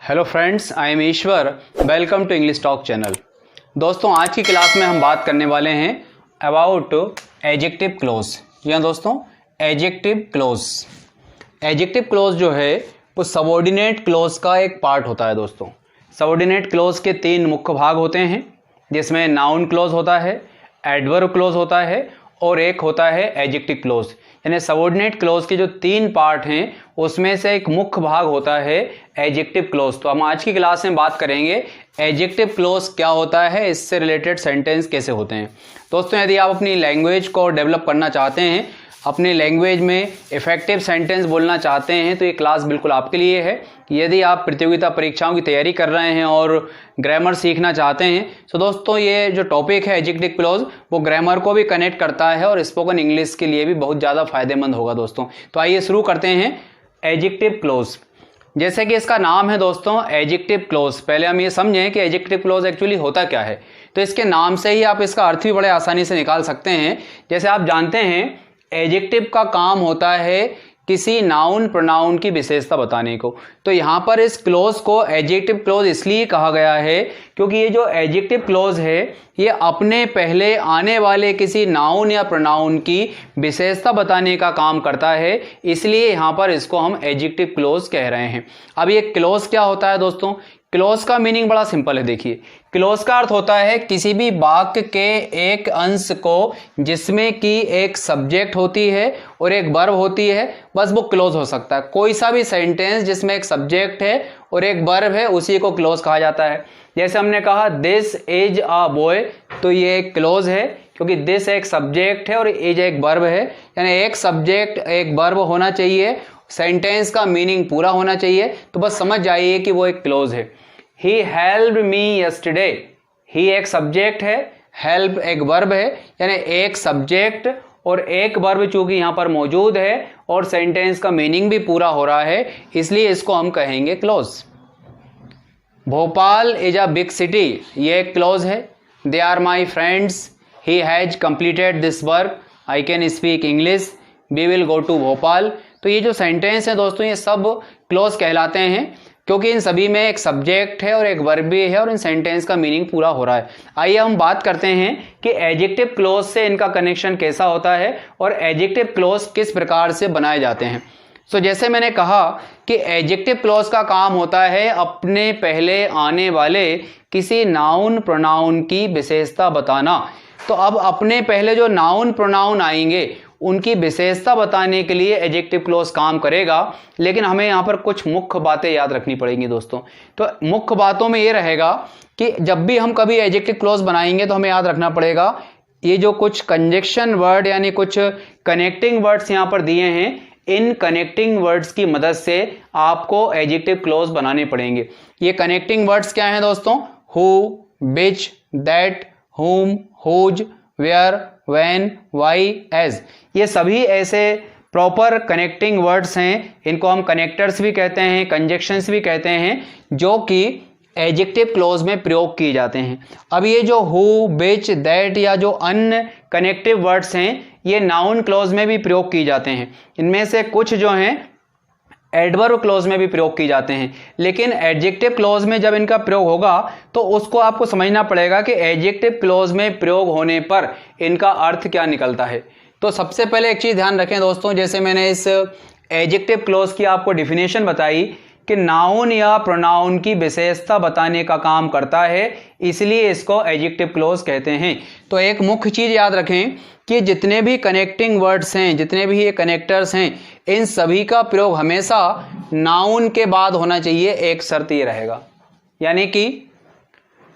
Hello friends, I am Ishwar. Welcome to English talk channel. दोस्तों, आज की क्लास में हम बात करने वाले हैं अबाउट एडजेक्टिव क्लोज। जी हाँ दोस्तों, एडजेक्टिव क्लोज। एडजेक्टिव क्लोज जो है वो सबऑर्डिनेट क्लोज का एक पार्ट होता है। दोस्तों, सबऑर्डिनेट क्लोज के तीन मुख्य भाग होते हैं, जिसमें नाउन क्लोज होता है, एडवर्ब क्लोज होता है और एक होता है एडजेक्टिव क्लोज। यानी सबऑर्डिनेट क्लोज के जो तीन पार्ट हैं उसमें से एक मुख्य भाग होता है एडजेक्टिव क्लोज। तो हम आज की क्लास में बात करेंगे एडजेक्टिव क्लोज क्या होता है, इससे रिलेटेड सेंटेंस कैसे होते हैं। दोस्तों, यदि आप अपनी लैंग्वेज को डेवलप करना चाहते हैं, अपनी लैंग्वेज में इफेक्टिव सेंटेंस बोलना चाहते हैं, तो ये क्लास बिल्कुल आपके लिए है। यदि आप प्रतियोगिता परीक्षाओं की तैयारी कर रहे हैं और ग्रामर सीखना चाहते हैं, तो दोस्तों ये जो टॉपिक है एडजेक्टिव क्लोज वो ग्रामर को भी कनेक्ट करता है और स्पोकन इंग्लिश के लिए भी बहुत ज़्यादा फायदेमंद होगा। दोस्तों, तो आइए शुरू करते हैं एडजेक्टिव क्लोज। जैसे कि इसका नाम है दोस्तों एडजेक्टिव क्लोज, पहले हम ये समझें कि एडजेक्टिव क्लोज एक्चुअली होता क्या है। तो इसके नाम से ही आप इसका अर्थ भी बड़े आसानी से निकाल सकते हैं। जैसे आप जानते हैं, एडजेक्टिव का काम होता है किसी नाउन प्रोनाउन की विशेषता बताने को। तो यहाँ पर इस क्लोज को एडजेक्टिव क्लोज इसलिए कहा गया है क्योंकि ये जो एडजेक्टिव क्लोज है ये अपने पहले आने वाले किसी नाउन या प्रोनाउन की विशेषता बताने का काम करता है, इसलिए यहाँ पर इसको हम एडजेक्टिव क्लोज कह रहे हैं। अब ये क्लोज क्या होता है दोस्तों? क्लोज का मीनिंग बड़ा सिंपल है। देखिए, क्लोज का अर्थ होता है किसी भी वाक्य के एक अंश को जिसमें कि एक सब्जेक्ट होती है और एक वर्ब होती है, बस वो क्लोज हो सकता है। कोई सा भी सेंटेंस जिसमें एक सब्जेक्ट है और एक वर्ब है, उसी को क्लोज कहा जाता है। जैसे हमने कहा दिस इज अ बॉय, तो ये एक क्लोज है क्योंकि दिस एक सब्जेक्ट है और इज एक वर्ब है। यानी एक सब्जेक्ट एक वर्ब होना चाहिए, सेंटेंस का मीनिंग पूरा होना चाहिए, तो बस समझ जाइए कि वो एक क्लोज है। He helped me yesterday, ही एक सब्जेक्ट है, हेल्प एक वर्ब है, यानी एक सब्जेक्ट और एक वर्ब चूंकि यहां पर मौजूद है और सेंटेंस का मीनिंग भी पूरा हो रहा है, इसलिए इसको हम कहेंगे close. Bhopal is a big city, ये एक क्लोज है। They are my friends, he has completed this work, I can speak English, we will go to Bhopal. तो ये जो सेंटेंस है दोस्तों, ये सब क्लोज कहलाते हैं क्योंकि इन सभी में एक सब्जेक्ट है और एक वर्ब भी है और इन सेंटेंस का मीनिंग पूरा हो रहा है। आइए हम बात करते हैं कि एडजेक्टिव क्लोज से इनका कनेक्शन कैसा होता है और एडजेक्टिव क्लोज किस प्रकार से बनाए जाते हैं। तो जैसे मैंने कहा कि एडजेक्टिव क्लोज का काम होता है अपने पहले आने वाले किसी नाउन प्रोनाउन की विशेषता बताना। तो अब अपने पहले जो नाउन प्रोनाउन आएंगे उनकी विशेषता बताने के लिए एडजेक्टिव क्लोज काम करेगा, लेकिन हमें यहाँ पर कुछ मुख्य बातें याद रखनी पड़ेंगी दोस्तों। तो मुख्य बातों में ये रहेगा कि जब भी हम कभी एडजेक्टिव क्लोज बनाएंगे तो हमें याद रखना पड़ेगा ये जो कुछ कंजक्शन वर्ड यानी कुछ कनेक्टिंग वर्ड्स यहाँ पर दिए हैं, इन कनेक्टिंग वर्ड्स की मदद से आपको एडजेक्टिव क्लोज बनाने पड़ेंगे। ये कनेक्टिंग वर्ड्स क्या हैं दोस्तों? Who, which, that, whom, whose, where, when, why, as, ये सभी ऐसे प्रॉपर कनेक्टिंग वर्ड्स हैं। इनको हम कनेक्टर्स भी कहते हैं, कंजक्शंस भी कहते हैं, जो कि एडजेक्टिव क्लोज में प्रयोग किए जाते हैं। अब ये जो हु, विच, दैट या जो अन्य कनेक्टिव वर्ड्स हैं ये नाउन क्लोज में भी प्रयोग किए जाते हैं। इनमें से कुछ जो हैं एडवर्ब क्लोज में भी प्रयोग की जाते हैं, लेकिन एडजेक्टिव क्लोज में जब इनका प्रयोग होगा तो उसको आपको समझना पड़ेगा कि एडजेक्टिव क्लोज में प्रयोग होने पर इनका अर्थ क्या निकलता है। तो सबसे पहले एक चीज ध्यान रखें दोस्तों, जैसे मैंने इस एडजेक्टिव क्लोज की आपको डिफिनेशन बताई कि नाउन या प्रोनाउन की विशेषता बताने का काम करता है, इसलिए इसको एडजेक्टिव क्लोज कहते हैं। तो एक मुख्य चीज याद रखें कि जितने भी कनेक्टिंग वर्ड्स हैं, जितने भी ये कनेक्टर्स हैं, इन सभी का प्रयोग हमेशा नाउन के बाद होना चाहिए। एक शर्त ये रहेगा, यानी कि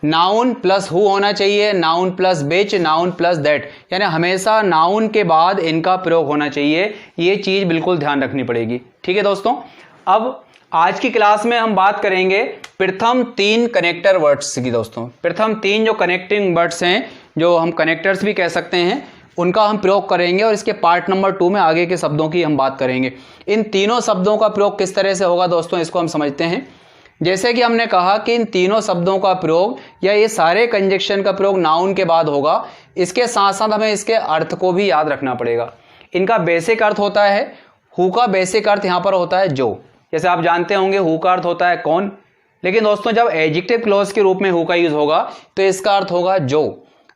नाउन प्लस हु होना चाहिए, noun plus which, noun plus that, यानी हमेशा नाउन के बाद इनका प्रयोग होना चाहिए। ये चीज बिल्कुल ध्यान रखनी पड़ेगी। ठीक है दोस्तों, अब आज की क्लास में हम बात करेंगे प्रथम तीन कनेक्टर वर्ड्स की। दोस्तों, प्रथम तीन जो कनेक्टिंग वर्ड्स हैं, जो हम कनेक्टर्स भी कह सकते हैं, उनका हम प्रयोग करेंगे और इसके पार्ट नंबर 2 में आगे के शब्दों की हम बात करेंगे। इन तीनों शब्दों का प्रयोग किस तरह से होगा दोस्तों, इसको हम समझते हैं। जैसे कि हमने कहा कि इन तीनों शब्दों का प्रयोग या ये सारे कंजक्शन का प्रयोग नाउन के बाद होगा, इसके साथ साथ हमें इसके अर्थ को भी याद रखना पड़ेगा। इनका बेसिक अर्थ होता है, हु का बेसिक अर्थ यहाँ पर होता है जो। जैसे आप जानते होंगे हु का अर्थ होता है कौन, लेकिन दोस्तों जब एडजेक्टिव क्लॉज के रूप में हु का यूज होगा तो इसका अर्थ होगा जो।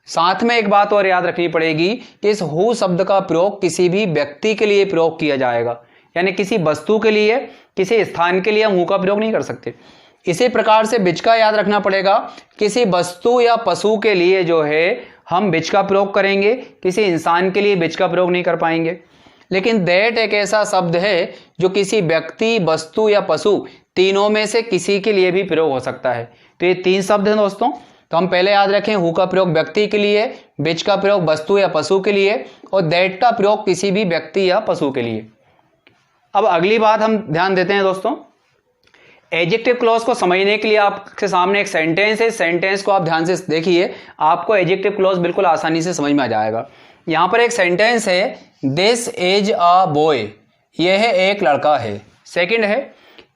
साथ में एक बात और याद रखनी पड़ेगी कि इस हु शब्द का प्रयोग किसी भी व्यक्ति के लिए प्रयोग किया जाएगा, यानी किसी वस्तु के लिए, किसी स्थान के लिए हम हु का प्रयोग नहीं कर सकते। इसी प्रकार से बिच का याद रखना पड़ेगा, किसी वस्तु या पशु के लिए जो है हम बिच का प्रयोग करेंगे, किसी इंसान के लिए बिच का प्रयोग नहीं कर पाएंगे। लेकिन दैट एक ऐसा शब्द है जो किसी व्यक्ति, वस्तु या पशु तीनों में से किसी के लिए भी प्रयोग हो सकता है। तो ये 3 शब्द हैं दोस्तों। तो हम पहले याद रखें, हु का प्रयोग व्यक्ति के लिए, बिच का प्रयोग वस्तु या पशु के लिए, और दैट का प्रयोग किसी भी व्यक्ति या पशु के लिए। अब अगली बात हम ध्यान देते हैं दोस्तों, एडजेक्टिव क्लॉज को समझने के लिए आपके सामने एक सेंटेंस है। सेंटेंस को आप ध्यान से देखिए, आपको एडजेक्टिव क्लॉज बिल्कुल आसानी से समझ में आ जाएगा। यहां पर एक सेंटेंस है, दिस इज अ बॉय, यह एक लड़का है। सेकंड है,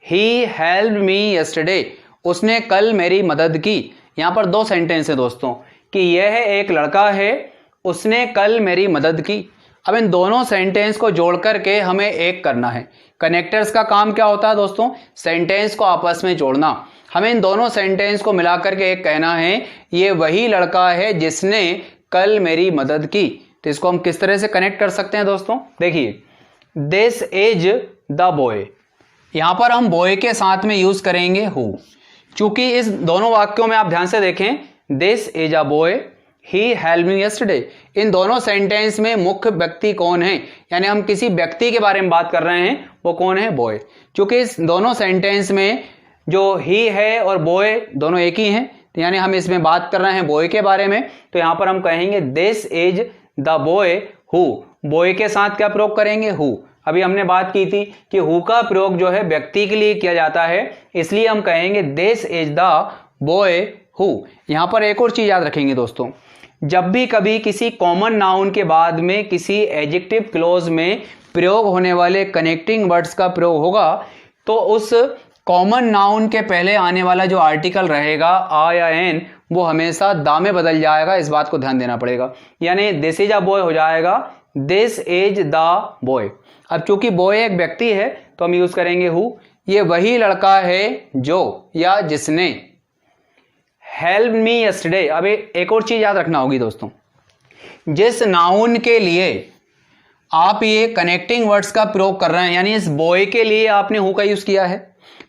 ही हेल्प्ड मी यस्टरडे, उसने कल मेरी मदद की। यहां पर 2 सेंटेंस है दोस्तों कि यह एक लड़का है, उसने कल मेरी मदद की। अब इन दोनों सेंटेंस को जोड़ करके हमें एक करना है। कनेक्टर्स का काम क्या होता है दोस्तों? सेंटेंस को आपस में जोड़ना। हमें इन दोनों सेंटेंस को मिलाकर के एक कहना है, ये वही लड़का है जिसने कल मेरी मदद की। तो इसको हम किस तरह से कनेक्ट कर सकते हैं दोस्तों? देखिए, दिस इज द बॉय, यहां पर हम बॉय के साथ में यूज करेंगे हु। चूंकि इस दोनों वाक्यों में आप ध्यान से देखें, this is a boy, he helped me yesterday, इन दोनों सेंटेंस में मुख्य व्यक्ति कौन है, यानी हम किसी व्यक्ति के बारे में बात कर रहे हैं, वो कौन है? बॉय। चूंकि इस दोनों सेंटेंस में जो ही है और बॉय दोनों एक ही हैं, तो यानी हम इसमें बात कर रहे हैं बॉय के बारे में, तो यहां पर हम कहेंगे this is the boy who. Boy के साथ क्या प्रयोग करेंगे? हु। अभी हमने बात की थी कि हु का प्रयोग जो है व्यक्ति के लिए किया जाता है, इसलिए हम कहेंगे this is the boy who. यहां पर एक और चीज याद रखेंगे दोस्तों, जब भी कभी किसी कॉमन नाउन के बाद में किसी एडजेक्टिव क्लॉज में प्रयोग होने वाले कनेक्टिंग वर्ड्स का प्रयोग होगा, तो उस कॉमन नाउन के पहले आने वाला जो आर्टिकल रहेगा आ या एन, वो हमेशा दा में बदल जाएगा। इस बात को ध्यान देना पड़ेगा। यानी दिस इज अ बॉय हो जाएगा दिस इज द बॉय। अब चूंकि बॉय एक व्यक्ति है तो हम यूज करेंगे हु। ये वही लड़का है जो या जिसने हेल्प मी यस्टरडे। अब एक और चीज याद रखना होगी दोस्तों, जिस नाउन के लिए आप ये कनेक्टिंग वर्ड्स का प्रयोग कर रहे हैं, यानी इस बॉय के लिए आपने हु का यूज किया है,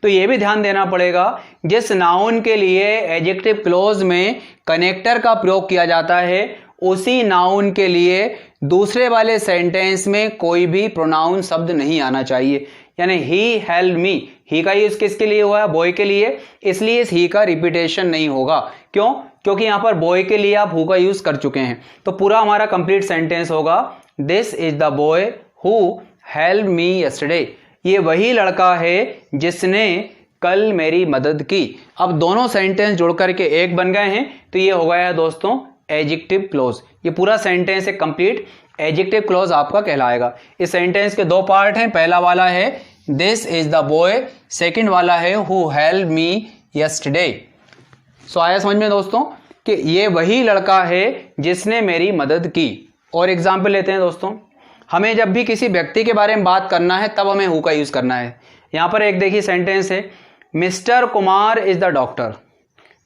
तो ये भी ध्यान देना पड़ेगा, जिस नाउन के लिए एडजेक्टिव क्लॉज में कनेक्टर का प्रयोग किया जाता है, उसी नाउन के लिए दूसरे वाले सेंटेंस में कोई भी प्रोनाउन शब्द नहीं आना चाहिए। यानी ही हेल्प मी, ही का यूज किसके लिए हुआ है? बॉय के लिए, इसलिए इस ही का रिपीटेशन नहीं होगा। क्यों? क्योंकि यहां पर बॉय के लिए आप हु का यूज कर चुके हैं। तो पूरा हमारा कंप्लीट सेंटेंस होगा this is the boy who help me yesterday, ये वही लड़का है जिसने कल मेरी मदद की। अब दोनों सेंटेंस जोड़ करके एक बन गए हैं, तो ये हो गया है दोस्तों एडजेक्टिव क्लॉज। ये पूरा सेंटेंस एक कंप्लीट एडजेक्टिव क्लॉज आपका कहलाएगा। इस सेंटेंस के 2 पार्ट हैं, पहला वाला है this is the boy, second वाला है हु हेल्प मी यस्टरडे। सो आया समझ में दोस्तों कि ये वही लड़का है जिसने मेरी मदद की। और एग्जाम्पल लेते हैं दोस्तों, हमें जब भी किसी व्यक्ति के बारे में बात करना है तब हमें हु का यूज करना है। यहां पर एक देखिए सेंटेंस है, mister Kumar is the doctor,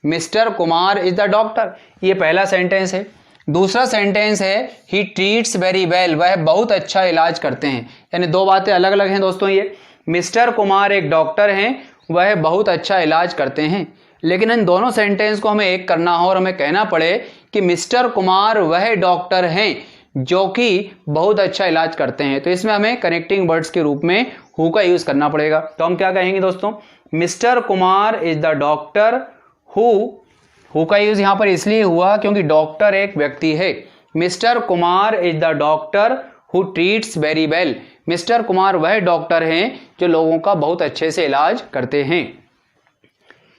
mister Kumar is the doctor, ये पहला सेंटेंस है। दूसरा सेंटेंस है ही ट्रीट्स वेरी वेल, वह बहुत अच्छा इलाज करते हैं। यानी 2 बातें अलग अलग हैं दोस्तों। ये मिस्टर कुमार एक डॉक्टर हैं, वह बहुत अच्छा इलाज करते हैं, लेकिन इन दोनों सेंटेंस को हमें एक करना हो और हमें कहना पड़े कि मिस्टर कुमार वह डॉक्टर हैं जो कि बहुत अच्छा इलाज करते हैं, तो इसमें हमें कनेक्टिंग वर्ड्स के रूप में हु का यूज करना पड़ेगा। तो हम क्या कहेंगे दोस्तों, mister Kumar is the doctor who का यूज यहां पर इसलिए हुआ क्योंकि डॉक्टर एक व्यक्ति है। Mister Kumar is the doctor who treats very well, mister Kumar वह डॉक्टर हैं जो लोगों का बहुत अच्छे से इलाज करते हैं।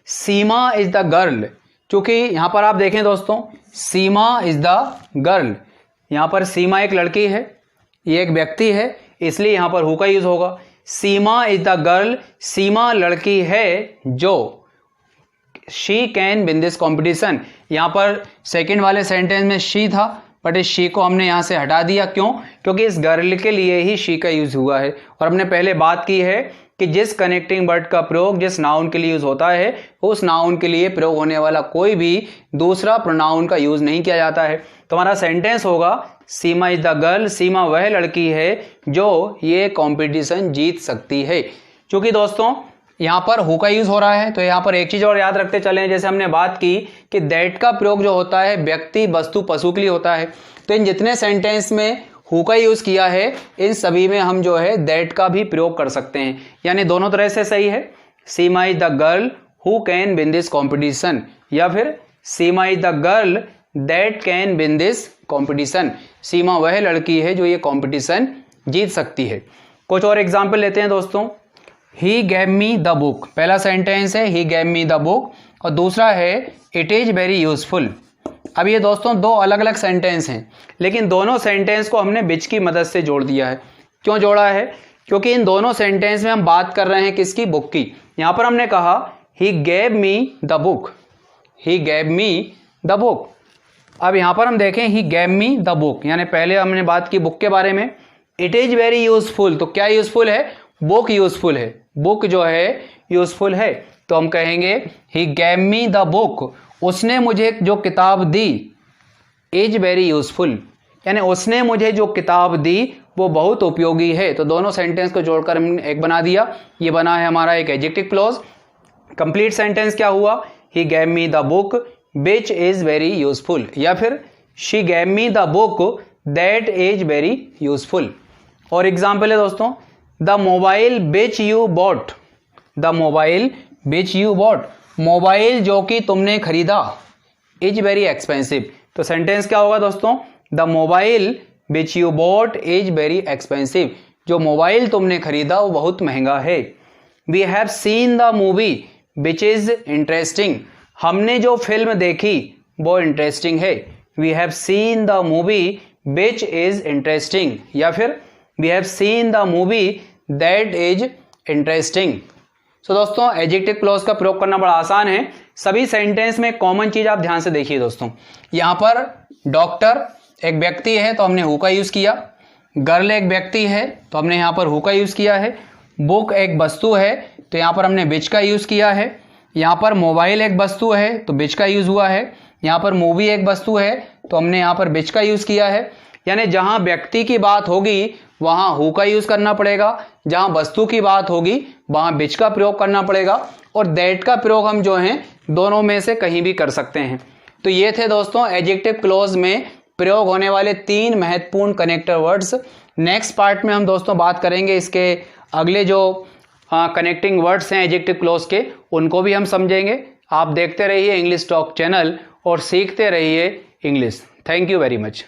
सीमा इज द गर्ल, क्योंकि यहां पर आप देखें दोस्तों, सीमा इज द गर्ल, यहां पर सीमा एक लड़की है, ये एक व्यक्ति है, इसलिए यहां पर हु का यूज होगा। सीमा इज द गर्ल, सीमा लड़की है जो she can win this competition. यहां पर सेकंड वाले सेंटेंस में शी था, बट इस शी को हमने यहां से हटा दिया। क्यों? क्योंकि इस गर्ल के लिए ही शी का यूज हुआ है। और हमने पहले बात की है कि जिस कनेक्टिंग वर्ड का प्रयोग जिस नाउन के लिए यूज होता है उस नाउन के लिए प्रयोग होने वाला कोई भी दूसरा प्रोनाउन का यूज नहीं किया जाता है। तो हमारा सेंटेंस होगा सीमा इज द गर्ल, सीमा वह लड़की है जो ये कंपटीशन जीत सकती है। क्योंकि दोस्तों यहाँ पर हु का यूज हो रहा है, तो यहाँ पर एक चीज और याद रखते चलें, जैसे हमने बात की कि दैट का प्रयोग जो होता है व्यक्ति, वस्तु, पशु के लिए होता है। तो इन जितने सेंटेंस में हु का यूज किया है इन सभी में हम जो है दैट का भी प्रयोग कर सकते हैं, यानी दोनों तरह से सही है। Seema is the girl who can win this competition, या फिर Seema is the girl that can win this competition, Seema वह लड़की है जो ये कॉम्पिटिशन जीत सकती है। कुछ और एग्जाम्पल लेते हैं दोस्तों। ही गैव मी द बुक, पहला सेंटेंस है ही गैव मी द बुक, और दूसरा है इट इज वेरी यूजफुल। अब ये दोस्तों दो अलग अलग सेंटेंस हैं, लेकिन दोनों सेंटेंस को हमने विच की मदद से जोड़ दिया है। क्यों जोड़ा है? क्योंकि इन दोनों सेंटेंस में हम बात कर रहे हैं किसकी? बुक की। यहां पर हमने कहा he gave me the book, he gave me the book. अब यहां पर हम देखें he gave me the book, यानी पहले हमने बात की बुक के बारे में। इट इज वेरी यूजफुल, तो क्या यूजफुल है? बुक यूजफुल है, बुक जो है यूजफुल है। तो हम कहेंगे ही गैव मी द बुक, उसने मुझे जो किताब दी, इज वेरी यूजफुल, यानी उसने मुझे जो किताब दी वो बहुत उपयोगी है। तो दोनों सेंटेंस को जोड़कर हमने एक बना दिया, ये बना है हमारा एक एडजेक्टिव क्लॉज। कंप्लीट सेंटेंस क्या हुआ? He gave me the book which is very useful, या फिर she gave me the book that is very useful. और एग्जाम्पल है दोस्तों, the mobile which you bought, the mobile which you bought, mobile जो कि तुमने खरीदा, इज वेरी एक्सपेंसिव। तो सेंटेंस क्या होगा दोस्तों? The mobile which you bought is very expensive, जो मोबाइल तुमने खरीदा वो बहुत महंगा है। We have seen the movie which is interesting, हमने जो फिल्म देखी वो इंटरेस्टिंग है। We have seen the movie which is interesting, या फिर we have seen the movie that is interesting. So दोस्तों एडजेक्टिव क्लॉज का प्रयोग करना बड़ा आसान है। सभी सेंटेंस में कॉमन चीज आप ध्यान से देखिए दोस्तों, यहां पर डॉक्टर एक व्यक्ति है तो हमने हु का यूज किया, गर्ल एक व्यक्ति है तो हमने यहां पर हु का यूज किया है, बुक एक वस्तु है तो यहां पर हमने विच का यूज किया है, यहां पर मोबाइल एक वस्तु है तो विच का यूज हुआ है, यहां पर मूवी एक वस्तु है तो हमने यहां पर विच का यूज किया है। यानी जहां व्यक्ति की बात होगी वहां हु का यूज करना पड़ेगा, जहां वस्तु की बात होगी वहां विच का प्रयोग करना पड़ेगा, और दैट का प्रयोग हम जो है दोनों में से कहीं भी कर सकते हैं। तो ये थे दोस्तों एडजेक्टिव क्लॉज में प्रयोग होने वाले 3 महत्वपूर्ण कनेक्टर वर्ड्स। नेक्स्ट पार्ट में हम दोस्तों बात करेंगे इसके अगले जो कनेक्टिंग वर्ड्स हैं एडजेक्टिव क्लॉज के, उनको भी हम समझेंगे। आप देखते रहिए इंग्लिश टॉक चैनल और सीखते रहिए English. Thank you very much.